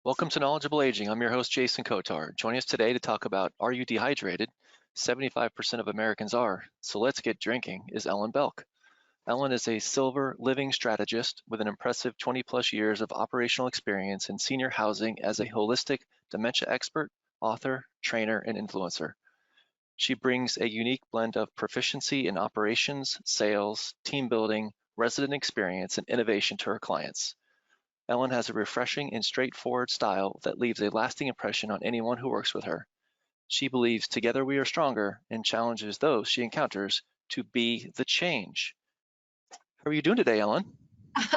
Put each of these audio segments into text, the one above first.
Welcome to Knowledgeable Aging. I'm your host, Jason Kotar. Joining us today to talk about Are You Dehydrated? 75% of Americans are, so let's get drinking, is Ellen Belk. Ellen is a silver living strategist with an impressive 20 plus years of operational experience in senior housing as a holistic dementia expert, author, trainer, and influencer. She brings a unique blend of proficiency in operations, sales, team building, resident experience, and innovation to her clients. Ellen has a refreshing and straightforward style that leaves a lasting impression on anyone who works with her. She believes together we are stronger and challenges those she encounters to be the change. How are you doing today, Ellen?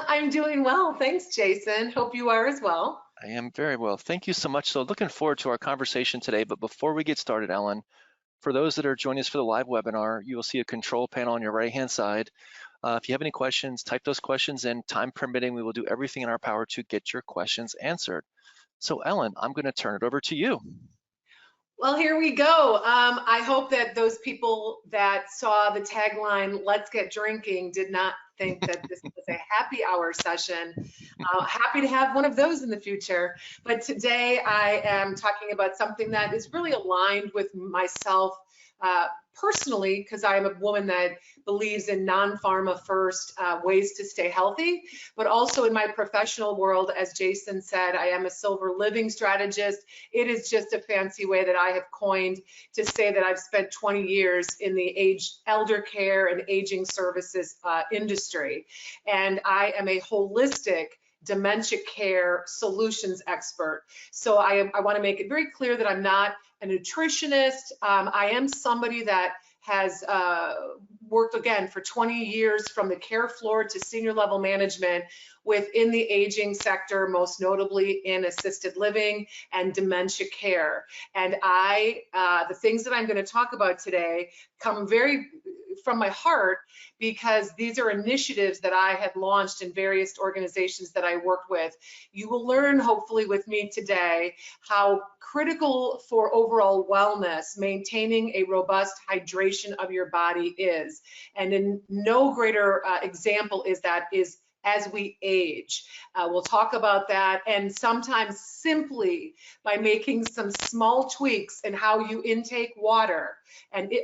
I'm doing well. Thanks, Jason. Hope you are as well. I am very well. Thank you so much. So looking forward to our conversation today. But before we get started, Ellen, for those that are joining us for the live webinar, you will see a control panel on your right-hand side. If you have any questions, type those questions in. Time permitting, we will do everything in our power to get your questions answered. So Ellen, I'm going to turn it over to you. Well, here we go. I hope that those people that saw the tagline, "Let's get drinking," did not think that this was a happy hour session. Happy to have one of those in the future. But today I am talking about something that is really aligned with myself personally, because I am a woman that believes in non-pharma first ways to stay healthy, but also in my professional world, as Jason said, I am a silver living strategist. It is just a fancy way that I have coined to say that I've spent 20 years in the elder care and aging services industry. And I am a holistic dementia care solutions expert. So I want to make it very clear that I'm not a nutritionist. I am somebody that has worked again for 20 years from the care floor to senior level management within the aging sector, most notably in assisted living and dementia care. And the things that I'm going to talk about today come very from my heart, because these are initiatives that I had launched in various organizations that I worked with. You will learn, hopefully with me today, how critical for overall wellness maintaining a robust hydration of your body is. And in no greater example is as we age. We'll talk about that, and sometimes simply by making some small tweaks in how you intake water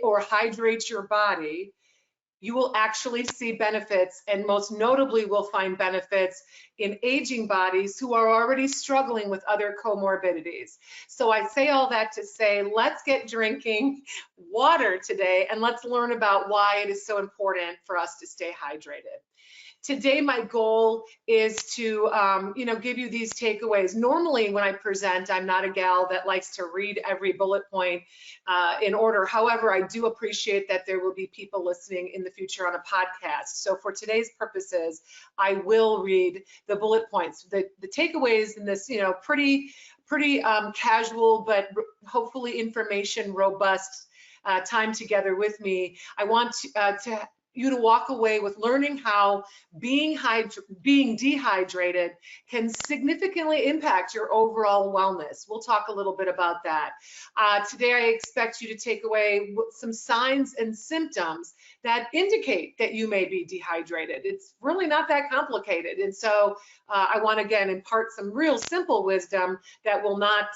or hydrate your body, you will actually see benefits, and most notably will find benefits in aging bodies who are already struggling with other comorbidities. So I say all that to say, let's get drinking water today, and let's learn about why it is so important for us to stay hydrated. Today, my goal is to, give you these takeaways. Normally, when I present, I'm not a gal that likes to read every bullet point in order. However, I do appreciate that there will be people listening in the future on a podcast. So for today's purposes, I will read the bullet points. The takeaways in this, pretty casual, but hopefully information robust time together with me. I want you to walk away with learning how being dehydrated can significantly impact your overall wellness. We'll talk a little bit about that. Today, I expect you to take away some signs and symptoms that indicate that you may be dehydrated. It's really not that complicated. And so I want to, again, impart some real simple wisdom that will not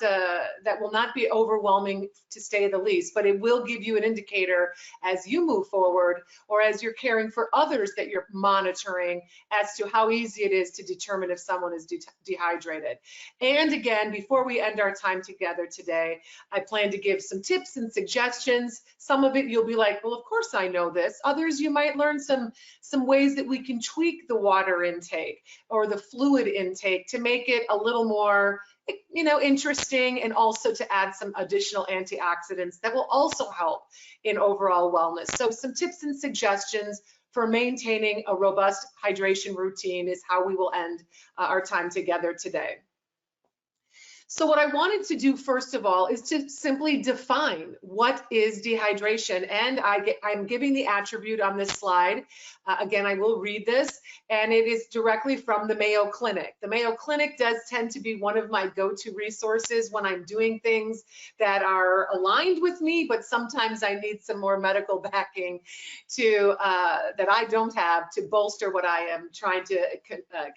be overwhelming, to say the least, but it will give you an indicator as you move forward, or as you're caring for others that you're monitoring, as to how easy it is to determine if someone is dehydrated. And again, before we end our time together today, I plan to give some tips and suggestions. Some of it you'll be like, well, of course I know this. Others, you might learn some ways that we can tweak the water intake or the fluid intake to make it a little more interesting, and also to add some additional antioxidants that will also help in overall wellness. So some tips and suggestions for maintaining a robust hydration routine is how we will end our time together today. So what I wanted to do first of all is to simply define what is dehydration, and I'm giving the attribute on this slide Again, I will read this, and it is directly from the Mayo Clinic. The Mayo Clinic does tend to be one of my go-to resources when I'm doing things that are aligned with me, but sometimes I need some more medical backing to that I don't have to bolster what I am trying to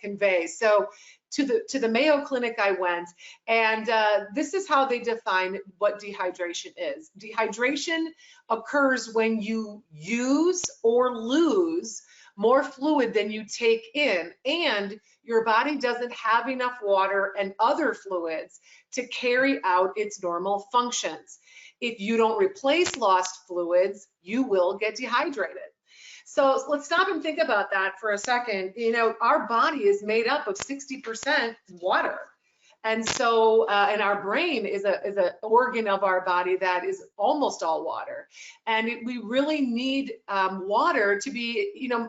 convey. So to the Mayo Clinic I went, and this is how they define what dehydration is. Dehydration occurs when you use or lose more fluid than you take in, and your body doesn't have enough water and other fluids to carry out its normal functions. If you don't replace lost fluids, you will get dehydrated. So let's stop and think about that for a second. You know, our body is made up of 60% water. And so, and our brain is an organ of our body that is almost all water. And we really need water to be, you know,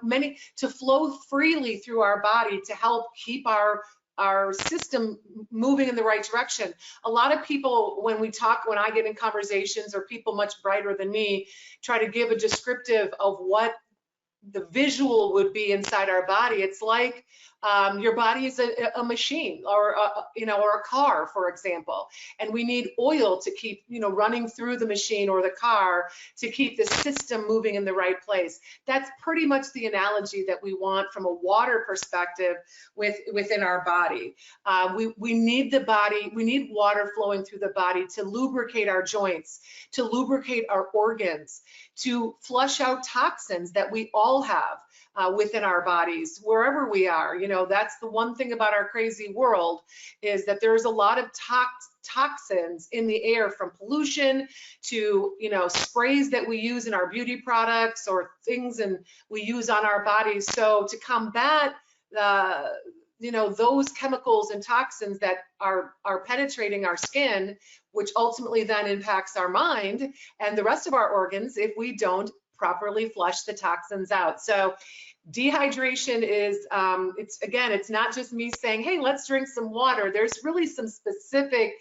to flow freely through our body to help keep our system moving in the right direction. A lot of people, when I get in conversations, or people much brighter than me, try to give a descriptive of what the visual would be inside our body. It's like your body is a machine, or or a car, for example, and we need oil to keep running through the machine or the car to keep the system moving in the right place. That's pretty much the analogy that we want from a water perspective within our body. We need the body, we need water flowing through the body to lubricate our joints, to lubricate our organs, to flush out toxins that we all have within our bodies, wherever we are. That's the one thing about our crazy world, is that there's a lot of toxins in the air, from pollution to sprays that we use in our beauty products, or things we use on our bodies. So to combat those chemicals and toxins that are penetrating our skin, which ultimately then impacts our mind and the rest of our organs if we don't properly flush the toxins out. So dehydration is, it's not just me saying, hey, let's drink some water. There's really some specific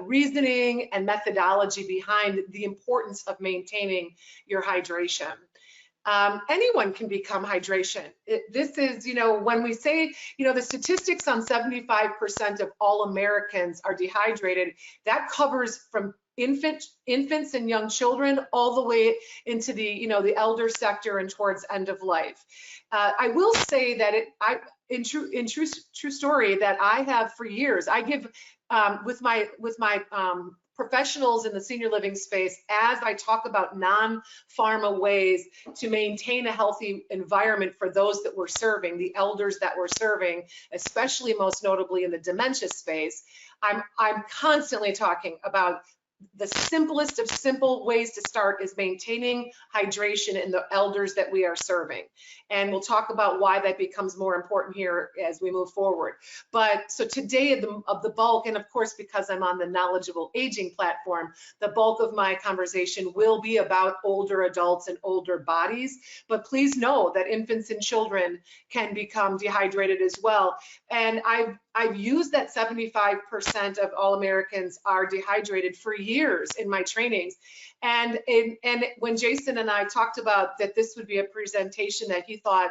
reasoning and methodology behind the importance of maintaining your hydration. Anyone can become hydration. This is, when we say, the statistics on 75% of all Americans are dehydrated, that covers from infants and young children all the way into the elder sector and towards end of life. I will say that in true story, that I have for years, I give with my professionals in the senior living space, as I talk about non-pharma ways to maintain a healthy environment for those that we're serving, the elders that we're serving, especially most notably in the dementia space. I'm constantly talking about the simplest of simple ways to start is maintaining hydration in the elders that we are serving. And we'll talk about why that becomes more important here as we move forward. But so today of the bulk, and of course, because I'm on the Knowledgeable Aging platform, the bulk of my conversation will be about older adults and older bodies. But please know that infants and children can become dehydrated as well. And I've used that 75% of all Americans are dehydrated for years in my trainings. And when Jason and I talked about that this would be a presentation that he thought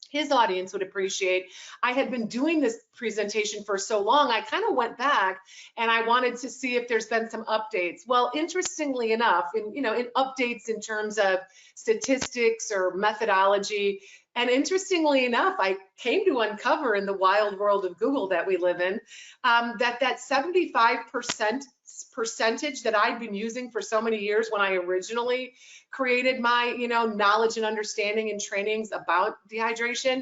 his audience would appreciate, I had been doing this presentation for so long, I kind of went back and I wanted to see if there's been some updates. Well, interestingly enough, in updates in terms of statistics or methodology, and interestingly enough, I came to uncover in the wild world of Google that we live in, that 75% percentage that I've been using for so many years when I originally created my knowledge and understanding and trainings about dehydration,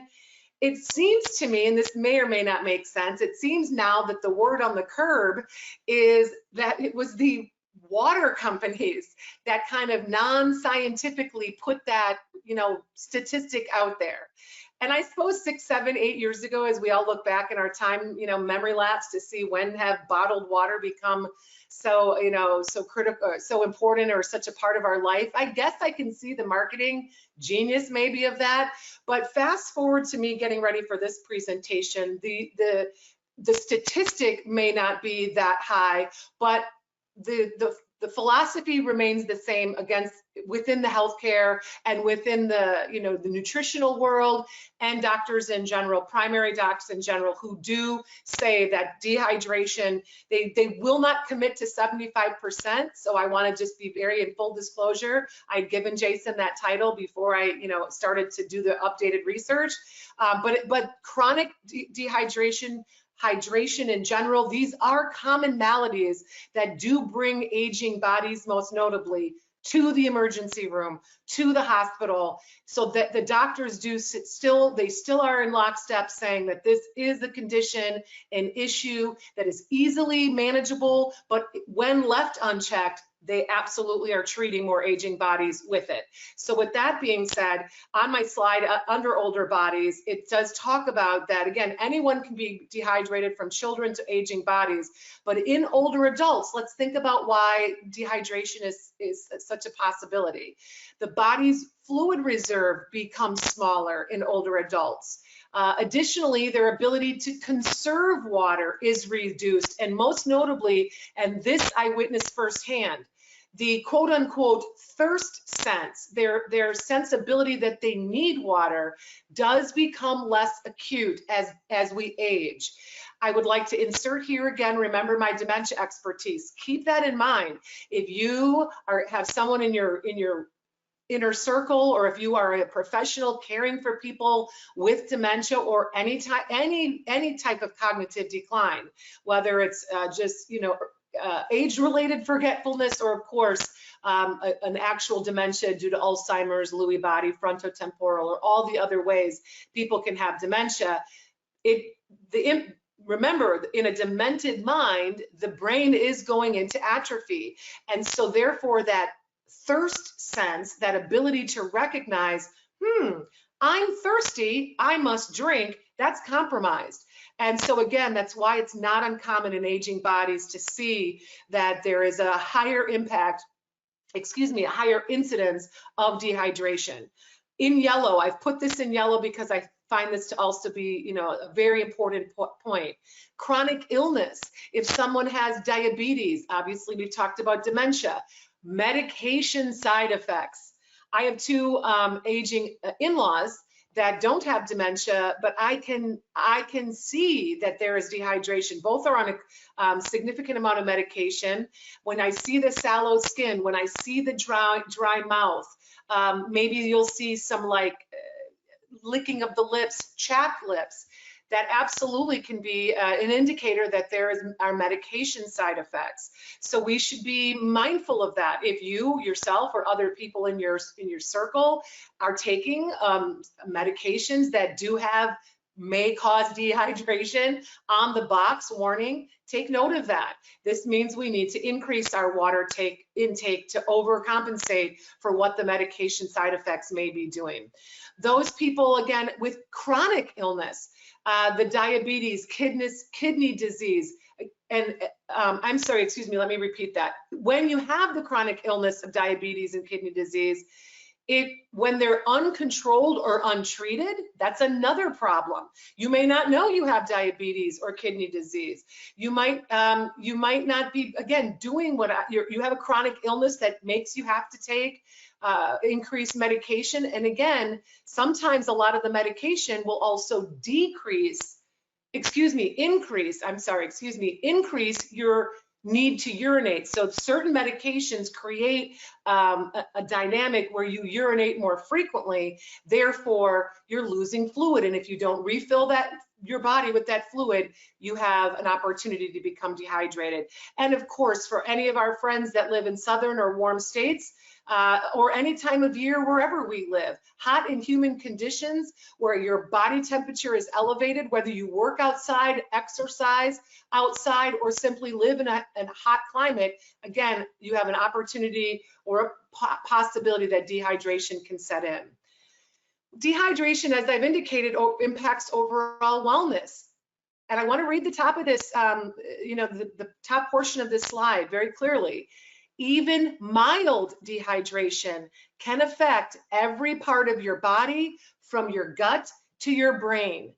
it seems to me, and this may or may not make sense, it seems now that the word on the curb is that it was the water companies that kind of non-scientifically put that statistic out there. And I suppose 6, 7, 8 years ago, as we all look back in our time, memory lapse to see when have bottled water become so, so critical, so important, or such a part of our life. I guess I can see the marketing genius maybe of that. But fast forward to me getting ready for this presentation, the statistic may not be that high, but the the philosophy remains the same within the healthcare and within the, the nutritional world, and doctors in general, primary docs in general, who do say that dehydration, they will not commit to 75%. So I want to just be very in full disclosure. I'd given Jason that title before I, started to do the updated research. But chronic dehydration, hydration in general, these are common maladies that do bring aging bodies, most notably, to the emergency room, to the hospital, so that the doctors still are in lockstep saying that this is a condition, an issue that is easily manageable, but when left unchecked, they absolutely are treating more aging bodies with it. So with that being said, on my slide under older bodies, it does talk about that, again, anyone can be dehydrated, from children to aging bodies, but in older adults, let's think about why dehydration is such a possibility. The body's fluid reserve becomes smaller in older adults. Additionally, their ability to conserve water is reduced, and most notably, and this I witnessed firsthand, the quote unquote thirst sense, their sensibility that they need water, does become less acute as we age. I would like to insert here again, remember my dementia expertise. Keep that in mind. If you have someone in your inner circle, or if you are a professional caring for people with dementia or any type of cognitive decline, whether it's just age-related forgetfulness, or of course an actual dementia due to Alzheimer's, Lewy body, frontotemporal, or all the other ways people can have dementia. Remember, in a demented mind, the brain is going into atrophy, and so therefore that thirst sense, that ability to recognize, I'm thirsty, I must drink, that's compromised. And so again, that's why it's not uncommon in aging bodies to see that there is a higher impact, a higher incidence of dehydration. In yellow, I've put this in yellow because I find this to also be, a very important point. Chronic illness. If someone has diabetes, obviously we've talked about dementia. Medication side effects. I have two aging in-laws that don't have dementia, but I can see that there is dehydration. Both are on a significant amount of medication. When I see the sallow skin, when I see the dry mouth, maybe you'll see some licking of the lips, chapped lips. That absolutely can be an indicator that there are medication side effects. So we should be mindful of that. If you yourself or other people in your circle are taking medications that may cause dehydration, on the box warning, take note of that. This means we need to increase our water intake to overcompensate for what the medication side effects may be doing. Those people, again, with chronic illness, the diabetes, kidney disease, and I'm sorry, excuse me, let me repeat that. When you have the chronic illness of diabetes and kidney disease, when they're uncontrolled or untreated, that's another problem. You may not know you have diabetes or kidney disease. You might not be, again, doing you have a chronic illness that makes you have to take increased medication. And again, sometimes a lot of the medication will also increase your need to urinate. So certain medications create a dynamic where you urinate more frequently, therefore you're losing fluid. And if you don't refill your body with that fluid, you have an opportunity to become dehydrated. And of course, for any of our friends that live in southern or warm states, or any time of year wherever we live, hot and humid conditions where your body temperature is elevated, whether you work outside, exercise outside, or simply live in a hot climate, again, you have an opportunity or a possibility that dehydration can set in. Dehydration, as I've indicated, impacts overall wellness. And I want to read the top of this, the top portion of this slide very clearly. Even mild dehydration can affect every part of your body, from your gut to your brain.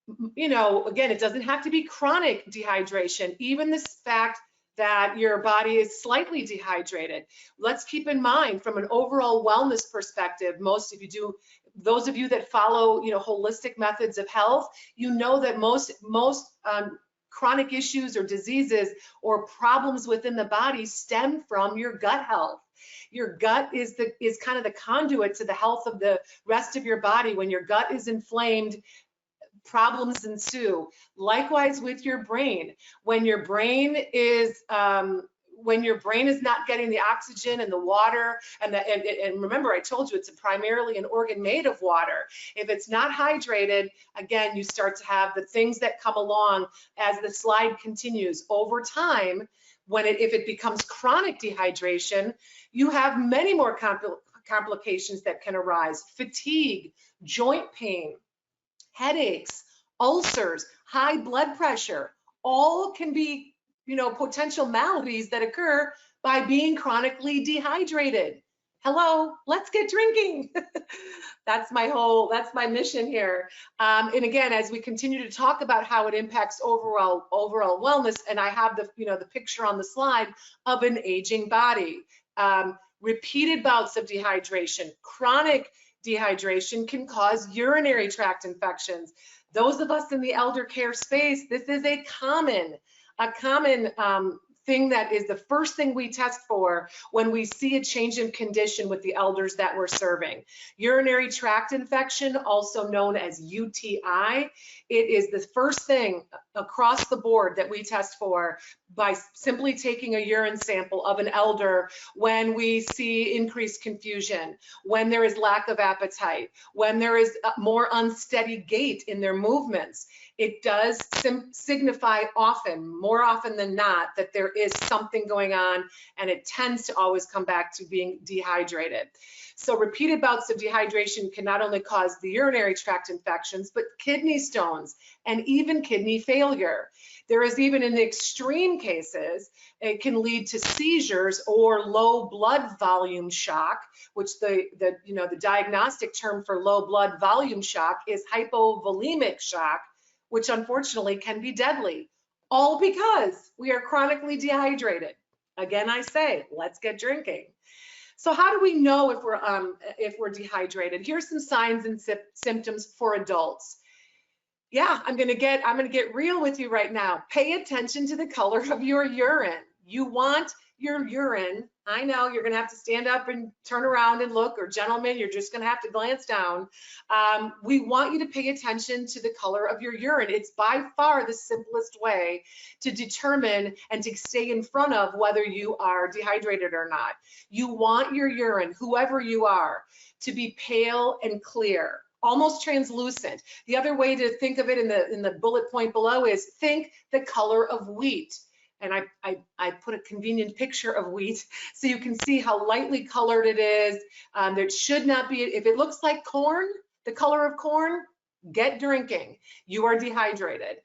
Again, it doesn't have to be chronic dehydration. Even this fact that your body is slightly dehydrated. Let's keep in mind from an overall wellness perspective, those of you that follow, holistic methods of health, you know that most chronic issues or diseases or problems within the body stem from your gut health. Your gut is kind of the conduit to the health of the rest of your body. When your gut is inflamed, problems ensue. Likewise with your brain. When your brain is not getting the oxygen and the water, and remember, I told you it's primarily an organ made of water. If it's not hydrated, again, you start to have the things that come along as the slide continues. Over time, if it becomes chronic dehydration, you have many more complications that can arise. Fatigue, joint pain, headaches, ulcers, high blood pressure, all can be, potential maladies that occur by being chronically dehydrated. Hello, let's get drinking. That's my mission here. And again, as we continue to talk about how it impacts overall wellness, and I have the picture on the slide of an aging body. Repeated bouts of dehydration, chronic dehydration can cause urinary tract infections. Those of us in the elder care space, this is a common thing that is the first thing we test for when we see a change in condition with the elders that we're serving. Urinary tract infection, also known as UTI, it is the first thing across the board that we test for by simply taking a urine sample of an elder when we see increased confusion, when there is lack of appetite, when there is more unsteady gait in their movements. It does signify more often than not, that there is something going on, and it tends to always come back to being dehydrated. So repeated bouts of dehydration can not only cause the urinary tract infections, but kidney stones and even kidney failure. There is even in the extreme cases, it can lead to seizures or low blood volume shock, which the diagnostic term for low blood volume shock is hypovolemic shock, which unfortunately can be deadly, all because we are chronically dehydrated. Again, I say, let's get drinking. So how do we know if we're dehydrated? Here's some signs and symptoms for adults. Yeah, I'm gonna get real with you right now. Pay attention to the color of your urine. You want your urine, I know you're gonna have to stand up and turn around and look, or gentlemen, you're just gonna have to glance down. We want you to pay attention to the color of your urine. It's by far the simplest way to determine and to stay in front of whether you are dehydrated or not. You want your urine, whoever you are, to be pale and clear, almost translucent. The other way to think of it in the bullet point below is think the color of wheat. And I put a convenient picture of wheat so you can see how lightly colored it is. There should not be, if it looks like corn, the color of corn, get drinking. You are dehydrated.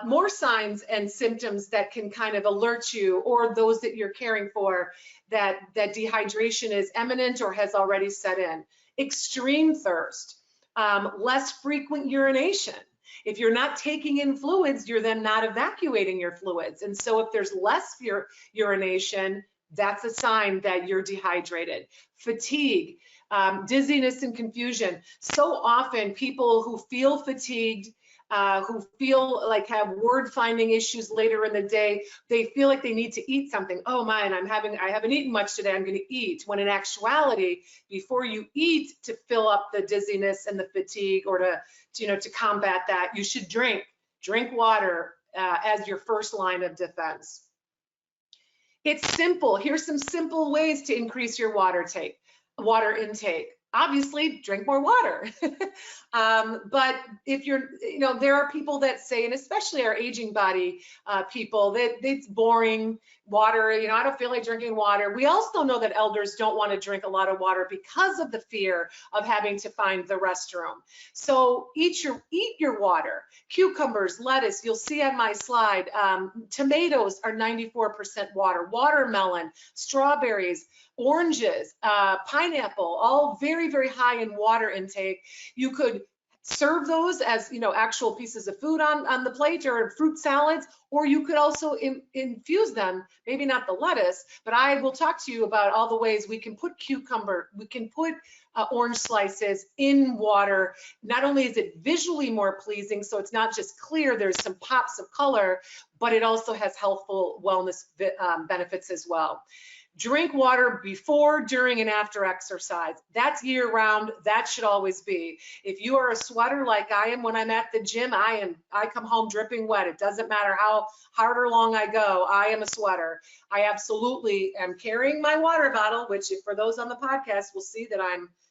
More signs and symptoms that can kind of alert you, or those that you're caring for, that dehydration is imminent or has already set in. Extreme thirst, less frequent urination. If you're not taking in fluids, you're then not evacuating your fluids. And so if there's less urination, that's a sign that you're dehydrated. Fatigue, dizziness and confusion. So often people who feel fatigued, who feel like have word finding issues later in the day, they feel like they need to eat something. Oh man, I haven't eaten much today, I'm gonna eat. When in actuality, before you eat to fill up the dizziness and the fatigue, or to combat that, you should drink water as your first line of defense. It's simple. Here's some simple ways to increase your water intake. Obviously, drink more water. But if there are people that say, and especially our aging body people, that it's boring water. I don't feel like drinking water. We also know that elders don't want to drink a lot of water because of the fear of having to find the restroom. So eat your water. Cucumbers, lettuce, you'll see on my slide. Tomatoes are 94% water. Watermelon, strawberries, oranges, pineapple, all very, very high in water intake. You could serve those as, actual pieces of food on the plate or fruit salads, or you could also infuse them, maybe not the lettuce, but I will talk to you about all the ways we can put cucumber, we can put orange slices in water. Not only is it visually more pleasing, so it's not just clear, there's some pops of color, but it also has healthful wellness benefits as well. Drink water before, during, and after exercise. That's year round. That should always be. If you are a sweater like I am when I'm at the gym, I come home dripping wet. It doesn't matter how hard or long I go, I am a sweater. I absolutely am carrying my water bottle, which for those on the podcast will see that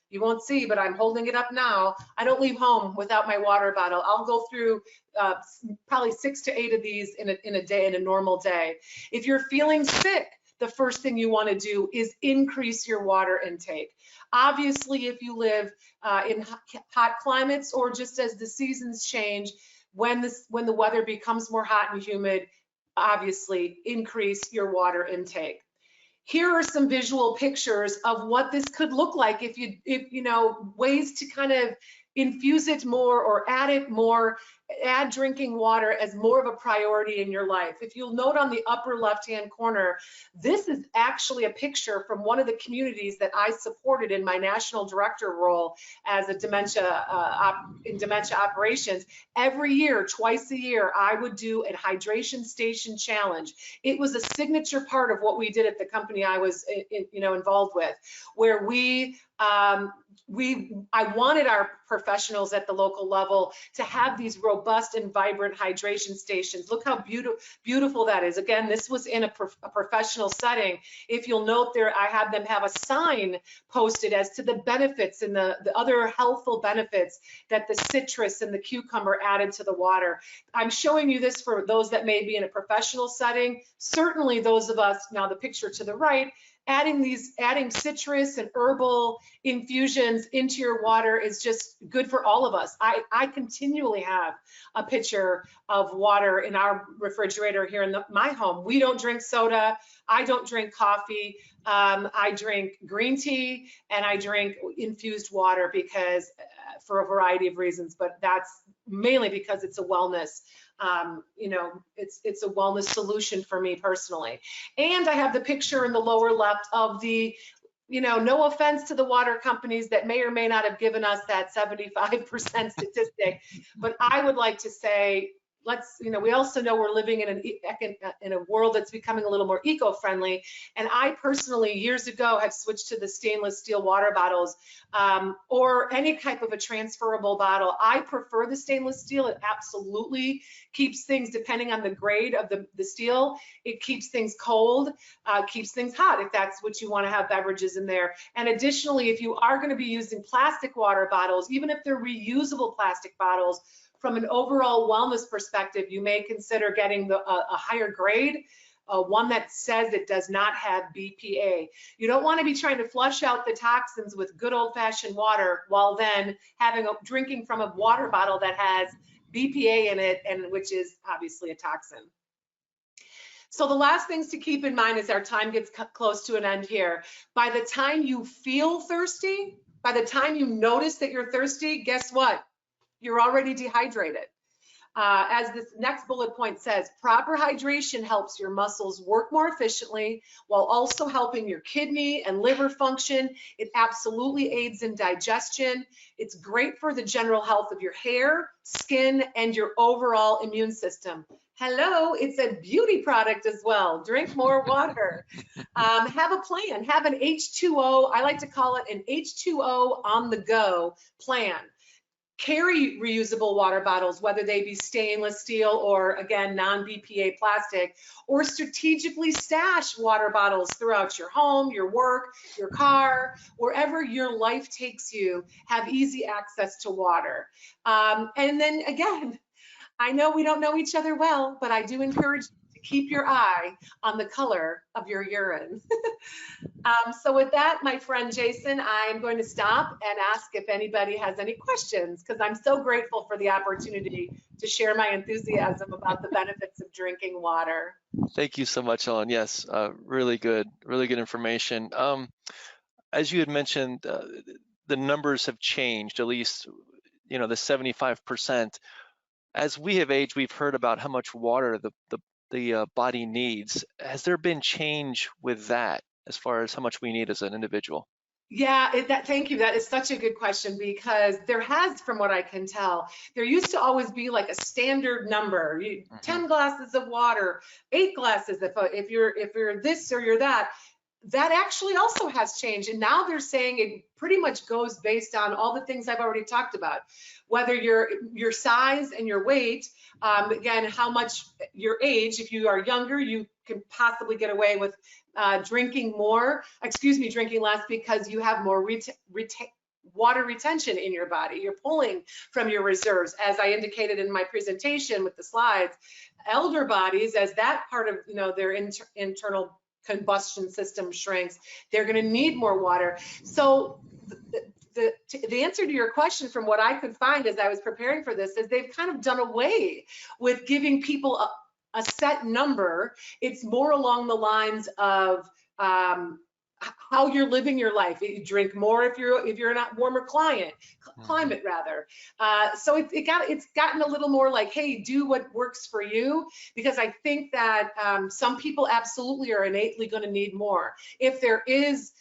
you won't see, but I'm holding it up now. I don't leave home without my water bottle. I'll go through probably 6 to 8 of these in a day, in a normal day. If you're feeling sick, the first thing you want to do is increase your water intake. Obviously, if you live in hot climates, or just as the seasons change, when the weather becomes more hot and humid, obviously increase your water intake. Here are some visual pictures of what this could look like if you know, ways to kind of infuse it more or add it more, add drinking water as more of a priority in your life. If you'll note on the upper left-hand corner, this is actually a picture from one of the communities that I supported in my national director role as a in dementia operations. Every year, twice a year, I would do a hydration station challenge. It was a signature part of what we did at the company I was involved with, where I wanted our professionals at the local level to have these robust and vibrant hydration stations. Look how beautiful that is. Again, this was in a professional setting. If you'll note there, I had them have a sign posted as to the benefits and the other healthful benefits that the citrus and the cucumber added to the water. I'm showing you this for those that may be in a professional setting. Certainly those of us, now the picture to the right, adding citrus and herbal infusions into your water is just good for all of us. I continually have a pitcher of water in our refrigerator here in my home. We don't drink soda. I don't drink coffee. I drink green tea and I drink infused water because for a variety of reasons, but that's mainly because it's a wellness it's a wellness solution for me personally. And I have the picture in the lower left of the, no offense to the water companies that may or may not have given us that 75% statistic, but I would like to say, we also know we're living in a world that's becoming a little more eco-friendly. And I personally, years ago, have switched to the stainless steel water bottles or any type of a transferable bottle. I prefer the stainless steel. It absolutely keeps things, depending on the grade of the steel, it keeps things cold, keeps things hot if that's what you want to have beverages in there. And additionally, if you are going to be using plastic water bottles, even if they're reusable plastic bottles, from an overall wellness perspective, you may consider getting a higher grade, one that says it does not have BPA. You don't want to be trying to flush out the toxins with good old-fashioned water while then drinking from a water bottle that has BPA in it, and which is obviously a toxin. So the last things to keep in mind as our time gets close to an end here, by the time you feel thirsty, by the time you notice that you're thirsty, guess what? You're already dehydrated. As this next bullet point says, proper hydration helps your muscles work more efficiently while also helping your kidney and liver function. It absolutely aids in digestion. It's great for the general health of your hair, skin, and your overall immune system. Hello, it's a beauty product as well. Drink more water. Have a plan. Have an H2O, I like to call it an H2O on the go plan. Carry reusable water bottles, whether they be stainless steel or, again, non-BPA plastic, or strategically stash water bottles throughout your home, your work, your car, wherever your life takes you, have easy access to water. And then again, I know we don't know each other well, but I do encourage you to keep your eye on the color of your urine. So with that, my friend Jason, I am going to stop and ask if anybody has any questions, because I'm so grateful for the opportunity to share my enthusiasm about the benefits of drinking water. Thank you so much, Ellen. Yes, really good information. As you had mentioned, the numbers have changed, at least the 75%. As we have aged, we've heard about how much water the body needs. Has there been change with that as far as how much we need as an individual? Yeah, thank you. That is such a good question because there has, from what I can tell, there used to always be like a standard number, Hmm. 10 glasses of water, 8 glasses if you're this or you're that. That actually also has changed. And now they're saying it pretty much goes based on all the things I've already talked about, whether your size and your weight, again, how much your age. If you are younger, you can possibly get away with drinking less because you have more water retention in your body. You're pulling from your reserves. As I indicated in my presentation with the slides, elder bodies, as that part of their internal combustion system shrinks, they're going to need more water. So the answer to your question, from what I could find as I was preparing for this, is they've kind of done away with giving people a set number. It's more along the lines of how you're living your life. You drink more if you're in a warmer climate rather. So it's gotten a little more like, hey, do what works for you, because I think that some people absolutely are innately going to need more. If there is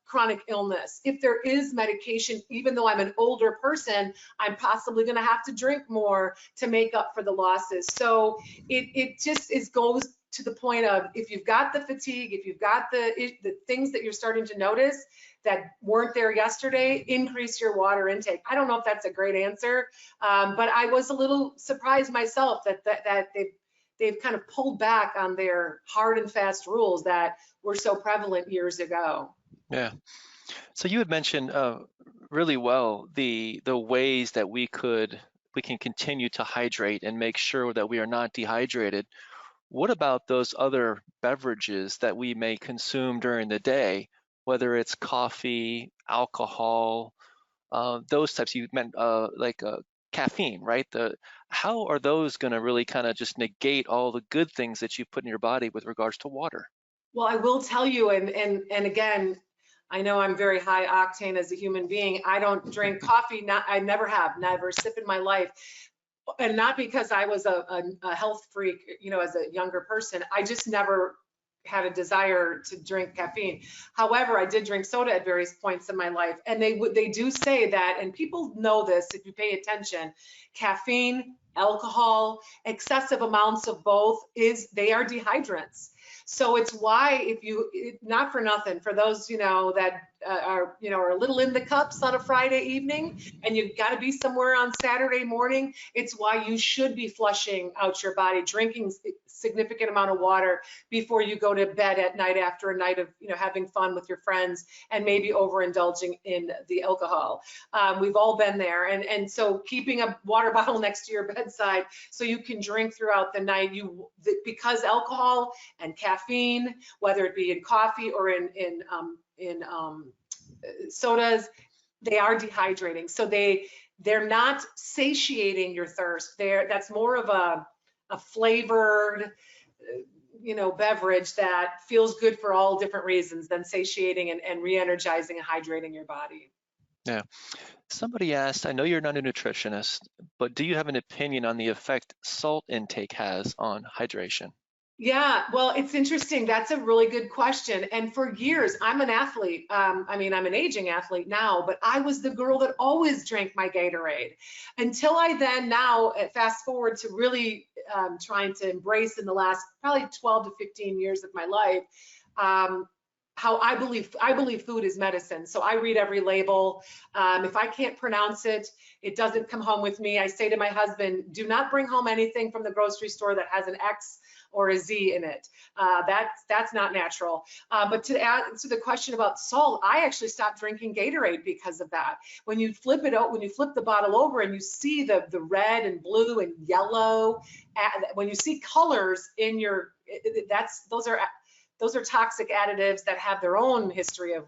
chronic illness, if there is medication, even though I'm an older person, I'm possibly going to have to drink more to make up for the losses. So it just goes to the point of, if you've got the fatigue, if you've got the things that you're starting to notice that weren't there yesterday, increase your water intake. I don't know if that's a great answer, but I was a little surprised myself that they've kind of pulled back on their hard and fast rules that were so prevalent years ago. Yeah. So you had mentioned really well the ways that we can continue to hydrate and make sure that we are not dehydrated. What about those other beverages that we may consume during the day, whether it's coffee, alcohol, those types you meant, like caffeine, right? How are those going to really kind of just negate all the good things that you put in your body with regards to water? Well, I will tell you, and again, I know I'm very high octane as a human being. I don't drink coffee. I never have, never a sip in my life. And not because I was a health freak, as a younger person. I just never had a desire to drink caffeine. However, I did drink soda at various points in my life, and they do say that, and people know this if you pay attention, caffeine, alcohol, excessive amounts of both they are dehydrants. So it's why, not for nothing, for those that are a little in the cups on a Friday evening, and you've got to be somewhere on Saturday morning, it's why you should be flushing out your body, drinking significant amount of water before you go to bed at night after a night of having fun with your friends and maybe overindulging in the alcohol. We've all been there, and so keeping a water bottle next to your bedside so you can drink throughout the night. Because alcohol and caffeine, whether it be in coffee or in sodas, they are dehydrating. So they're not satiating your thirst. That's more of a flavored beverage that feels good for all different reasons than satiating and re-energizing and hydrating your body. Yeah. Somebody asked, I know you're not a nutritionist, but do you have an opinion on the effect salt intake has on hydration? Yeah, well, it's interesting. That's a really good question. And for years, I'm an athlete. I'm an aging athlete now, but I was the girl that always drank my Gatorade until I then now fast forward to really trying to embrace in the last probably 12 to 15 years of my life, how I believe food is medicine. So I read every label. If I can't pronounce it, it doesn't come home with me. I say to my husband, do not bring home anything from the grocery store that has an X or a Z in it. That's not natural. But to answer the question about salt, I actually stopped drinking Gatorade because of that. When you flip it out, when you flip the bottle over and you see the red and blue and yellow, when you see colors in those are toxic additives that have their own history of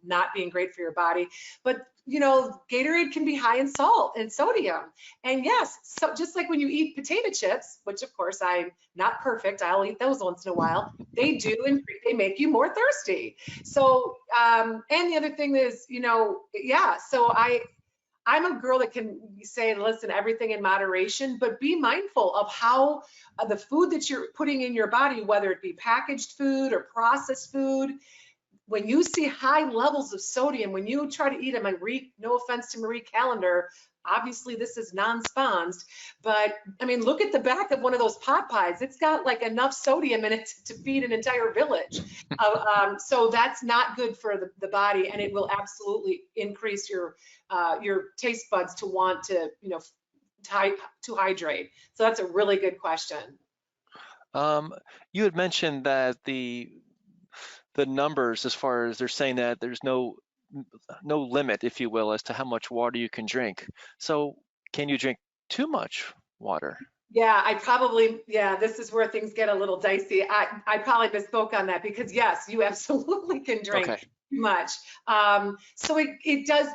not being great for your body. But Gatorade can be high in salt and sodium. And yes, so just like when you eat potato chips, which of course I'm not perfect, I'll eat those once in a while, they do, and they make you more thirsty. So, and the other thing is, yeah, so I'm a girl that can say, listen, everything in moderation, but be mindful of how the food that you're putting in your body, whether it be packaged food or processed food, when you see high levels of sodium, when you try to eat a Marie, no offense to Marie Callender, obviously this is non-sponsed, but I mean, look at the back of one of those pot pies. It's got like enough sodium in it to feed an entire village. So that's not good for the body, and it will absolutely increase your taste buds to want to, you know, to hydrate. So that's a really good question. You had mentioned that the numbers, as far as they're saying that there's no limit, if you will, as to how much water you can drink. So can you drink too much water? Yeah, yeah, this is where things get a little dicey. I probably misspoke on that because yes, you absolutely can drink Okay. too much. So it does,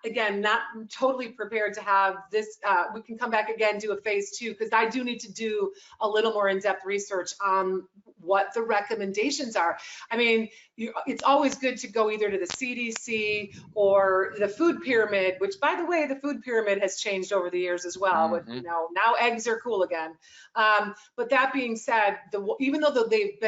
again, not totally prepared to have this, we can come back again, do a phase 2, because I do need to do a little more in-depth research on what the recommendations are. I mean, it's always good to go either to the CDC or the food pyramid, which by the way, the food pyramid has changed over the years as well with, Hmm. you know, now eggs are cool again. But that being said, even though they've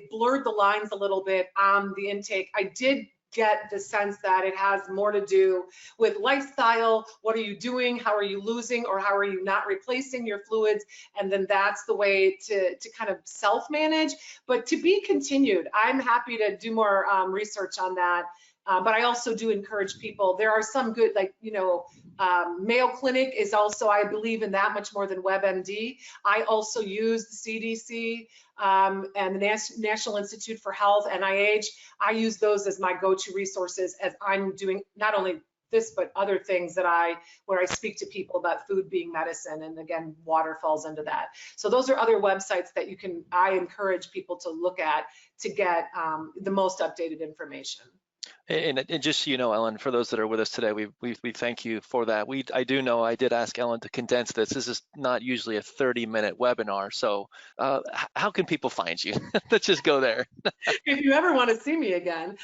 blurred the lines a little bit on the intake, I did get the sense that it has more to do with lifestyle. What are you doing? How are you losing, or how are you not replacing your fluids? And then that's the way to kind of self-manage, but to be continued. I'm happy to do more research on that. But I also do encourage people. There are some good, like, you know, Mayo Clinic is also, I believe in that much more than WebMD. I also use the CDC and the National Institute for Health, NIH. I use those as my go-to resources as I'm doing not only this, but other things that where I speak to people about food being medicine. And again, water falls into that. So those are other websites that I encourage people to look at to get the most updated information. And just so you know, Ellen, for those that are with us today, we thank you for that. I do know I did ask Ellen to condense this. This is not usually a 30-minute webinar. So how can people find you? Let's just go there. If you ever want to see me again.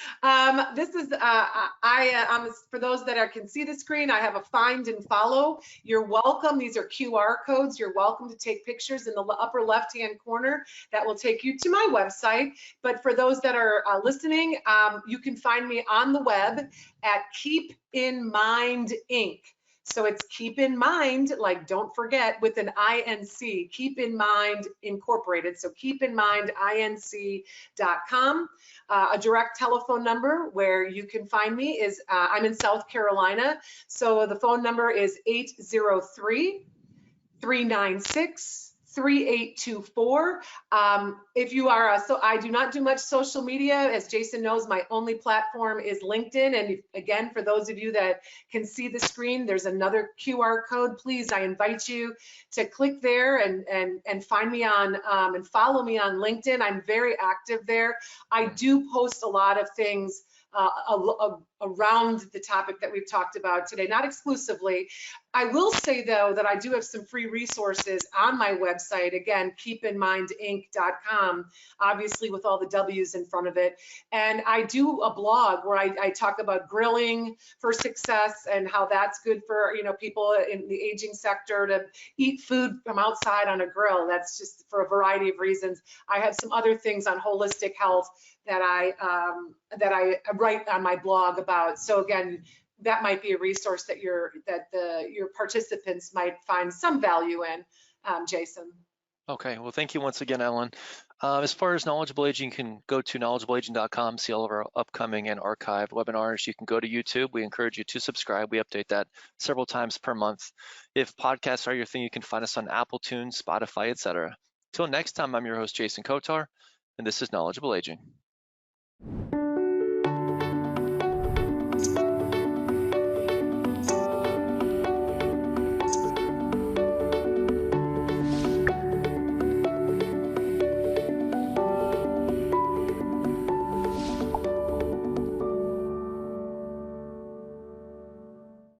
This is, for those that can see the screen, I have a find and follow. You're welcome. These are QR codes. You're welcome to take pictures in the upper left-hand corner. That will take you to my website. But for those that are listening, you can find me on the web at Keep in Mind Inc. So it's Keep in Mind, like don't forget, with an INC, Keep in Mind Incorporated. So Keep in Mind INC.com. A direct telephone number where you can find me is, I'm in South Carolina. So the phone number is 803-396 3824. If you are, so I do not do much social media. As Jason knows, my only platform is LinkedIn. And again, for those of you that can see the screen, there's another QR code. Please, I invite you to click there and find me on and follow me on LinkedIn. I'm very active there. I do post a lot of things around the topic that we've talked about today, not exclusively. I will say though that I do have some free resources on my website. Again, keepinmindinc.com, obviously with all the W's in front of it. And I do a blog where I talk about grilling for success and how that's good for, you know, people in the aging sector to eat food from outside on a grill. That's just for a variety of reasons. I have some other things on holistic health that I write on my blog about. So again, that might be a resource that your participants might find some value in, Jason. Okay, well, thank you once again, Ellen. As far as Knowledgeable Aging, you can go to knowledgeableaging.com, see all of our upcoming and archived webinars. You can go to YouTube. We encourage you to subscribe. We update that several times per month. If podcasts are your thing, you can find us on Apple, Tunes, Spotify, etc. Till next time, I'm your host, Jason Kotar, and this is Knowledgeable Aging.